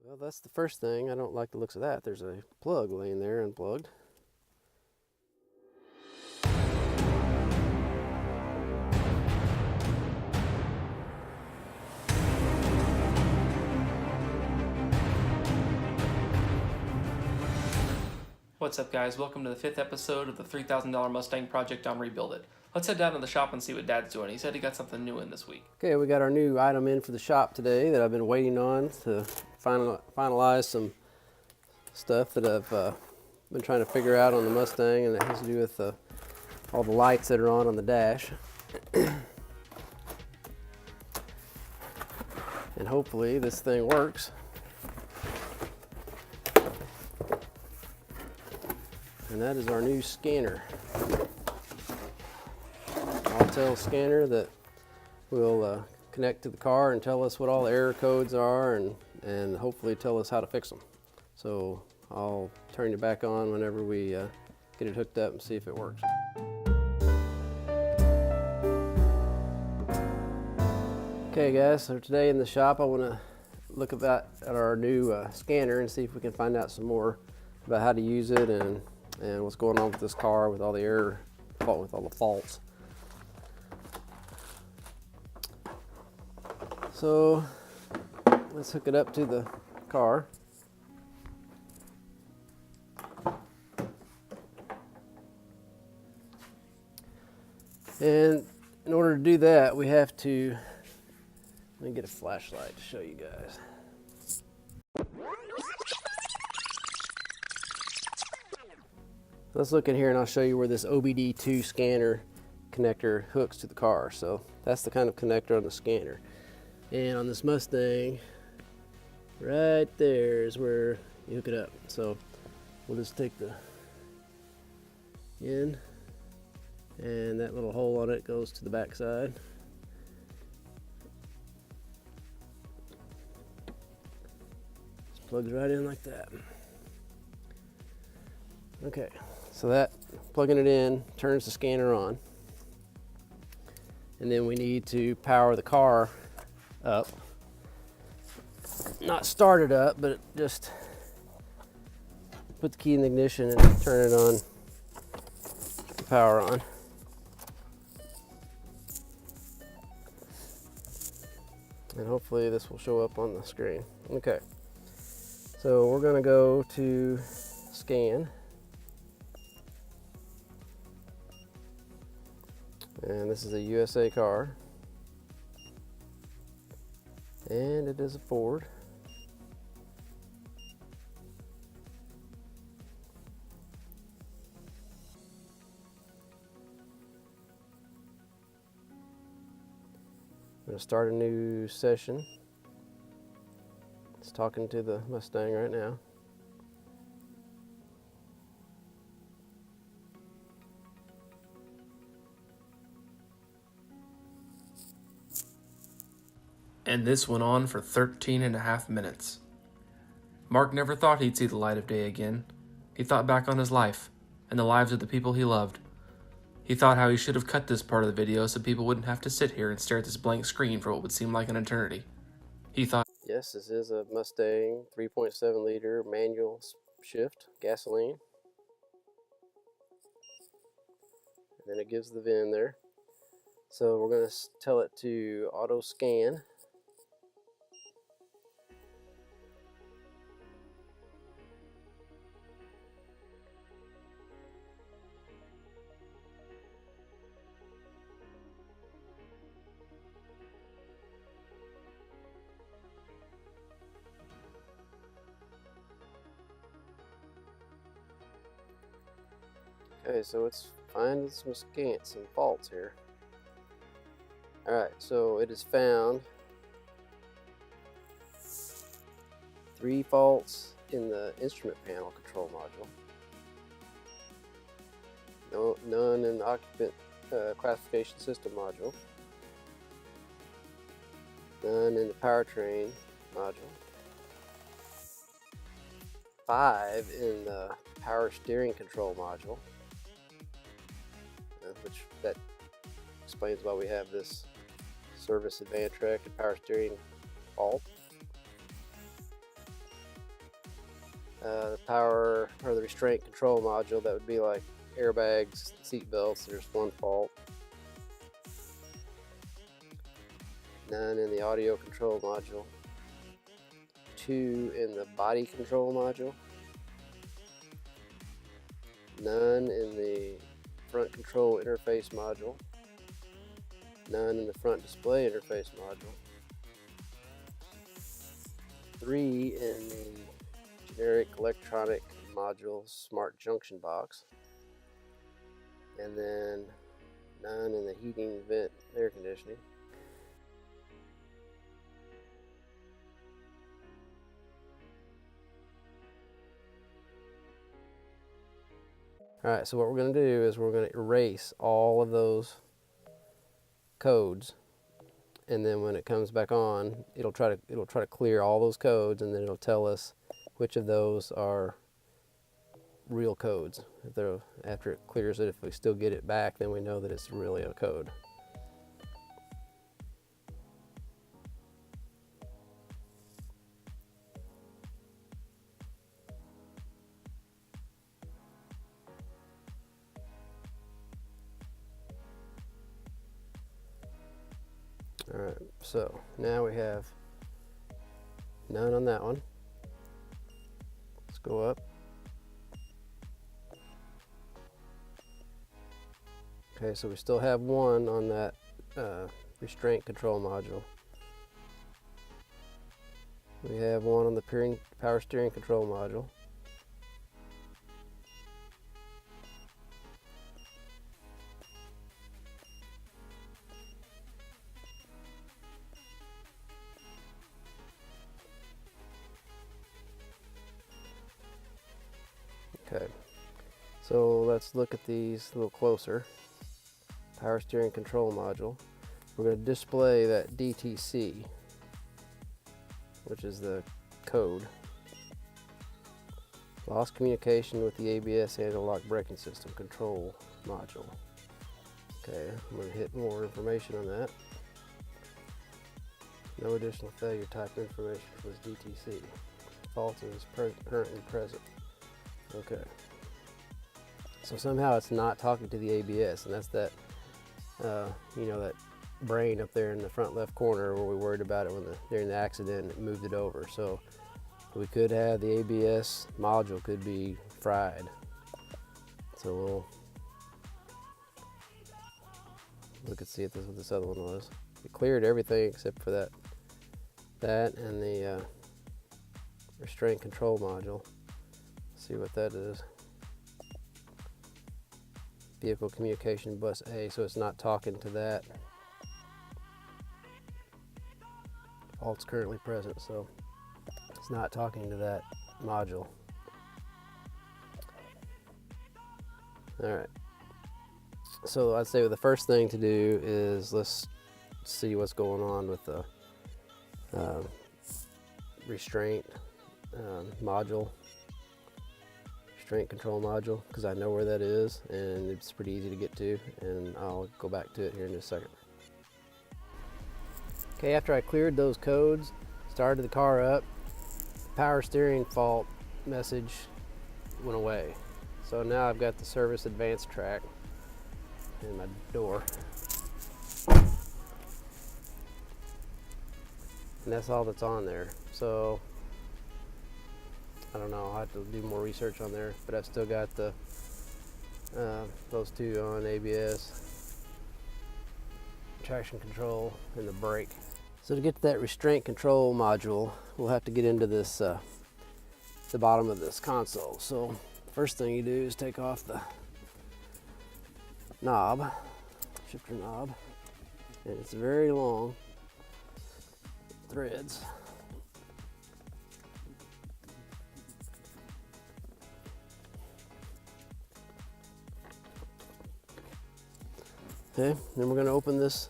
Well, that's the first thing. I don't like the looks of that. There's a plug laying there unplugged. What's up, guys? Welcome to the 5th episode of the $3,000 Mustang project on Rebuild It. Let's head down to the shop and see what Dad's doing. He said he got something new in this week. Okay, we got our new item in for the shop today that I've been waiting on to finalize some stuff that I've been trying to figure out on the Mustang, and it has to do with all the lights that are on the dash. And hopefully this thing works. And that is our new scanner. Altel scanner that will connect to the car and tell us what all the error codes are, and hopefully tell us how to fix them. So I'll turn you back on whenever we get it hooked up and see if it works. Okay guys, so today in the shop I want to look at our new scanner and see if we can find out some more about how to use it and what's going on with this car with all the error, with all the faults. So let's hook it up to the car. And in order to do that, we have to, let me get a flashlight to show you guys. Let's look in here and I'll show you where this OBD2 scanner connector hooks to the car. So that's the kind of connector on the scanner. And on this Mustang, right there is where you hook it up. So we'll just take the in, and that little hole on it goes to the back side. Just plugs right in like that. Okay, so that plugging it in turns the scanner on, and then we need to power the car up. Not start it up, but just put the key in the ignition and turn it on, the power on. And hopefully this will show up on the screen. Okay, so we're gonna go to scan. And this is a USA car. And it is a Ford. I'm going to start a new session. It's talking to the Mustang right now. And this went on for 13.5 minutes. Mark never thought he'd see the light of day again. He thought back on his life and the lives of the people he loved. He thought how he should have cut this part of the video so people wouldn't have to sit here and stare at this blank screen for what would seem like an eternity. He thought, yes, this is a Mustang 3.7 liter manual shift gasoline. And then it gives the VIN there. So we're going to tell it to auto scan. Okay, so it's finding some faults here. Alright, so it has found 3 faults in the instrument panel control module. None in the occupant classification system module. None in the powertrain module. 5 in the power steering control module. Which that explains why we have this service Advantrack and power steering fault. The power or the restraint control module, that would be like airbags, seat belts. There's one fault. None in the audio control module. 2 in the body control module. None in the front control interface module. None in the front display interface module. 3 in the generic electronic module smart junction box. And then none in the heating, vent, air conditioning. Alright, so what we're going to do is we're going to erase all of those codes, and then when it comes back on, it'll try to clear all those codes, and then it'll tell us which of those are real codes. After it clears it, if we still get it back, then we know that it's really a code. Alright, so now we have none on that one. Let's go up. Okay, so we still have 1 on that restraint control module. We have 1 on the power steering control module. Okay, so let's look at these a little closer. Power steering control module. We're going to display that DTC, which is the code. Lost communication with the ABS anti-lock braking system control module. Okay, I'm going to hit more information on that. No additional failure type information was DTC. Fault is currently present. Okay. So somehow it's not talking to the ABS, and that's that, you know, that brain up there in the front left corner where we worried about it during the accident. It moved it over. So we could have the ABS module could be fried. So we'll look and see if what this other one was. It cleared everything except for that and the restraint control module. See what that is. Vehicle communication bus A, so it's not talking to that. Fault's currently present, so it's not talking to that module. Alright, so I'd say the first thing to do is let's see what's going on with the restraint module. Restraint control module, because I know where that is and it's pretty easy to get to, and I'll go back to it here in just a second. Okay, after I cleared those codes, started the car up, power steering fault message went away. So now I've got the service advanced track in my door. And that's all that's on there. So I don't know, I'll have to do more research on there, but I've still got the those two on ABS, traction control, and the brake. So to get to that restraint control module, we'll have to get into this, the bottom of this console. So first thing you do is take off the knob, shifter knob, and it's very long threads. Okay, then we're going to open this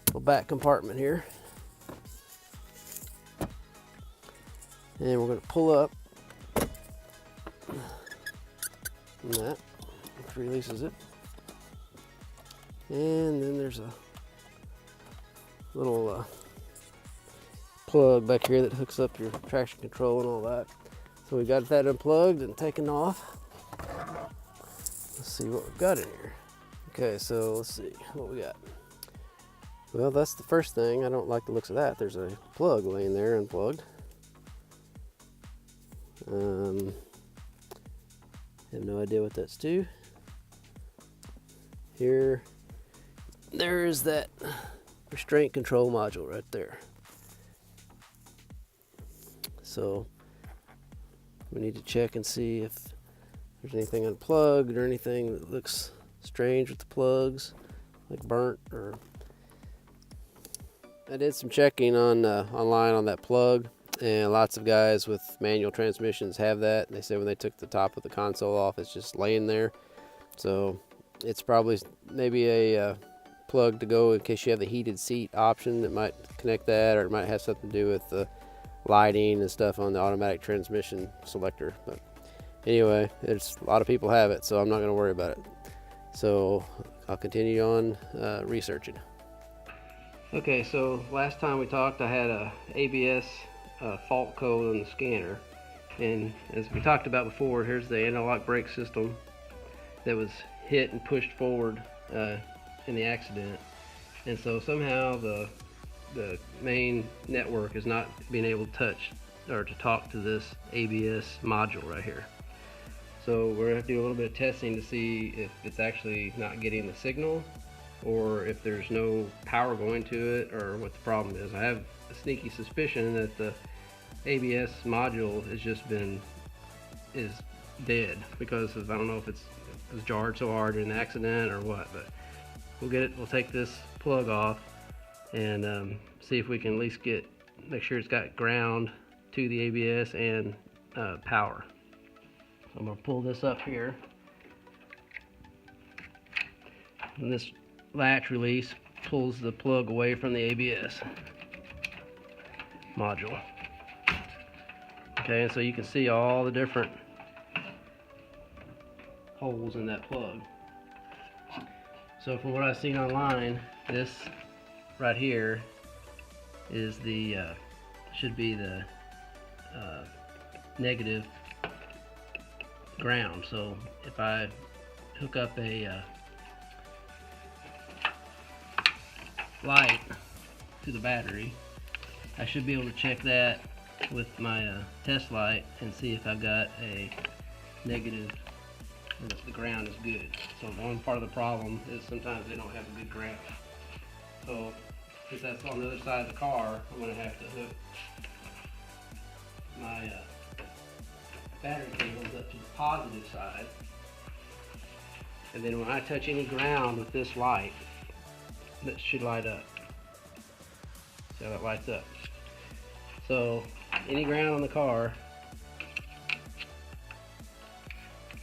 little back compartment here, and we're going to pull up that, which releases it, and then there's a little plug back here that hooks up your traction control and all that. So we got that unplugged and taken off. Let's see what we've got in here. Okay, so let's see what we got. Well, that's the first thing. I don't like the looks of that. There's a plug laying there unplugged. Have no idea what that's to. Here, there is that restraint control module right there. So we need to check and see if there's anything unplugged or anything that looks strange with the plugs, like burnt or. I did some checking on online on that plug, and lots of guys with manual transmissions have that. They said when they took the top of the console off, it's just laying there. So it's probably maybe a plug to go in case you have the heated seat option that might connect that, or it might have something to do with the lighting and stuff on the automatic transmission selector. But anyway, there's a lot of people have it, so I'm not going to worry about it. So I'll continue on researching. Okay, so last time we talked, I had a ABS fault code on the scanner, and as we talked about before, here's the anti-lock brake system that was hit and pushed forward in the accident, and so somehow the main network is not being able to touch or to talk to this ABS module right here. So we're going to do a little bit of testing to see if it's actually not getting the signal, or if there's no power going to it, or what the problem is. I have a sneaky suspicion that the ABS module is dead because of, I don't know if it was jarred so hard in an accident or what, but we'll take this plug off and see if we can at least make sure it's got ground to the ABS and power. So I'm going to pull this up here, and this latch release pulls the plug away from the ABS module. Okay, and so you can see all the different holes in that plug. So from what I've seen online, this right here is the should be the negative ground. So if I hook up a light to the battery, I should be able to check that with my test light and see if I've got a negative, or if the ground is good. So one part of the problem is sometimes they don't have a good ground. So since that's on the other side of the car, I'm going to have to hook my battery cables up to the positive side, and then when I touch any ground with this light, that should light up. See how that lights up? So any ground on the car,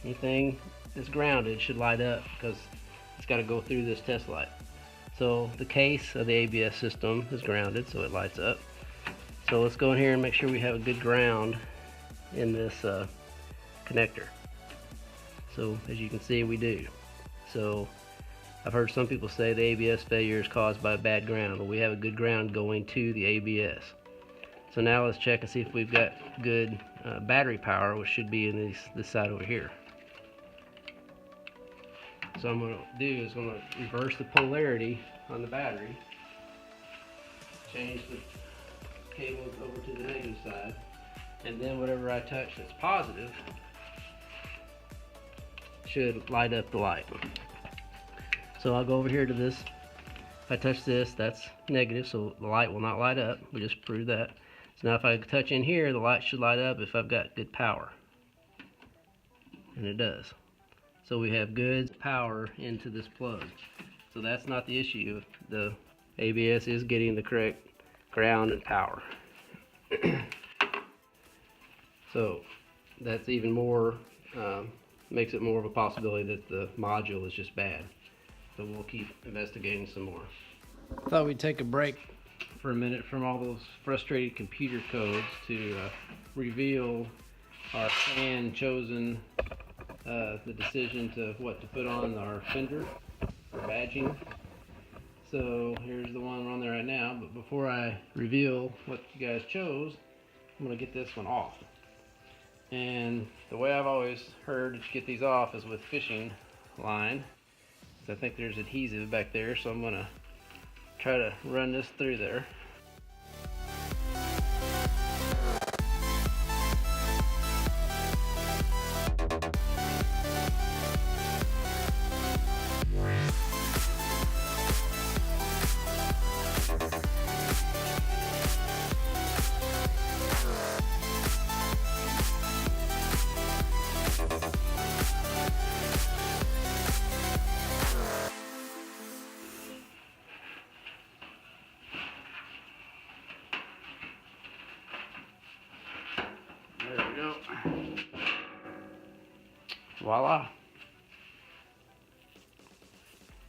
anything that's grounded should light up because it's got to go through this test light. So the case of the ABS system is grounded, so it lights up. So let's go in here and make sure we have a good ground in this connector. So as you can see, we do. So I've heard some people say the ABS failure is caused by bad ground, but we have a good ground going to the ABS. So now let's check and see if we've got good battery power, which should be in this side over here. So I'm going to do is I'm going to reverse the polarity on the battery, change the cables over to the negative side, and then whatever I touch that's positive should light up the light. So I'll go over here to this. If I touch this, that's negative, so the light will not light up. We just proved that. So now if I touch in here, the light should light up if I've got good power. And it does. So we have good power into this plug. So that's not the issue. The ABS is getting the correct ground and power. So that's even more, makes it more of a possibility that the module is just bad. So we'll keep investigating some more. Thought we'd take a break for a minute from all those frustrated computer codes to reveal our fan chosen the decision to what to put on our fender for badging. So here's the one on there right now, but before I reveal what you guys chose, I'm going to get this one off. And the way I've always heard that you get these off is with fishing line. So I think there's adhesive back there, so I'm gonna try to run this through there. There we go. Voila.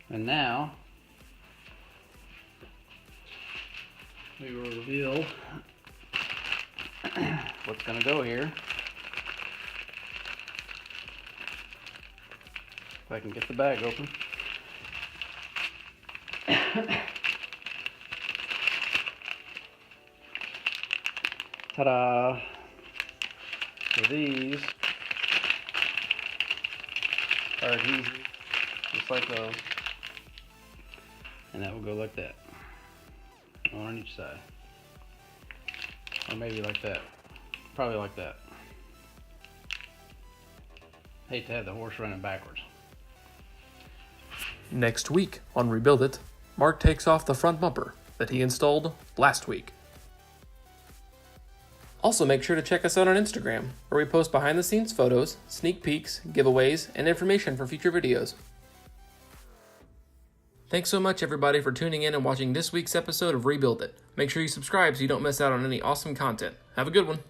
And now we will reveal what's going to go here. If I can get the bag open. Ta-da! So these are adhesive, just like those, and that will go like that, one on each side, or maybe like that, probably like that. Hate to have the horse running backwards. Next week on Rebuild It, Mark takes off the front bumper that he installed last week. Also, make sure to check us out on Instagram, where we post behind-the-scenes photos, sneak peeks, giveaways, and information for future videos. Thanks so much, everybody, for tuning in and watching this week's episode of Rebuild It. Make sure you subscribe so you don't miss out on any awesome content. Have a good one.